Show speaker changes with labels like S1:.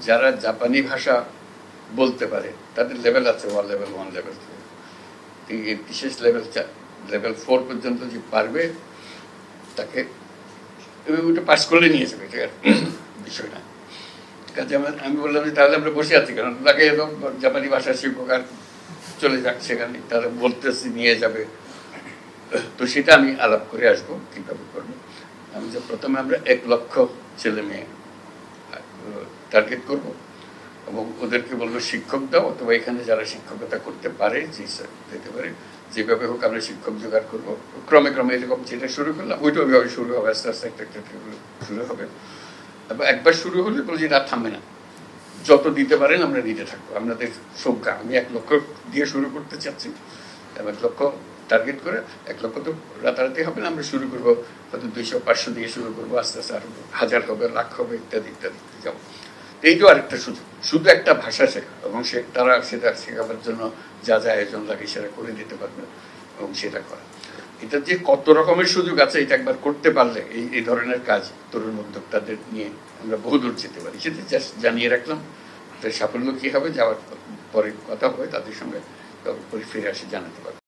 S1: যারা জাপানি ভাষা বলতে পারে তাদের লেভেল আছে, লেভেল 1, লেভেল 2, এই বিশেষ লেভেল 4 পর্যন্ত যে পারবে তাকে ওটা পাস করলে নিয়ে যাবে, ঠিক আছে বিষয় না। কাজে আমি বললাম যে তাহলে আমরা বসে আছি কারণ তাকে জাপানি ভাষা শিক্ষক আর চলে যাক সেখানে, তারা বলতেছি নিয়ে যাবে। তো সেটা আমি আলাপ করে আসবো কিভাবে করবো। আমি যে প্রথমে আমরা 1 লক্ষ ছেলে মেয়ে টার্গেট করব এবং ওদেরকে বলবো শিক্ষক দাও, অথবা এখানে যারা শিক্ষকতা করতে পারে যেতে পারে যেভাবে হোক আমরা শিক্ষক জোগাড় করবো। ক্রমে ক্রমে এরকম যেটা শুরু করলাম ওইটা ওইভাবে শুরু হবে, আস্তে আস্তে একটা শুরু হবে। এবং একবার শুরু হলে বলি যে আর থামবে না, যত দিতে পারেন আমরা দিতে থাকবো। আপনাদের সংখ্যা আমি 1 লক্ষ দিয়ে শুরু করতে চাচ্ছি, 1 লক্ষ টার্গেট করে। 1 লক্ষ তো রাতারাতি হবে না, আমরা শুরু করবো হয়তো 200-500 দিয়ে শুরু করবো, আস্তে আস্তে আরো 1000 হবে, লাখ হবে, ইত্যাদি ইত্যাদি যাবো। এইটাও আরেকটা সুযোগ, শুধু একটা ভাষা শেখা এবং তারা সেটা শেখাবার জন্য যা যা আয়োজন লাগে সেটা করে দিতে পারবে এবং সেটা করা। এটা যে কত রকমের সুযোগ আছে এটা একবার করতে পারলে এই ধরনের কাজ তরুণ উদ্যোক্তাদের নিয়ে আমরা বহুদূর যেতে পারি। সেটা জাস্ট জানিয়ে রাখলাম। সাফল্য কি হবে যাওয়ার পরে কথা হবে, তাদের সঙ্গে ফিরে আসে জানাতে পারবে।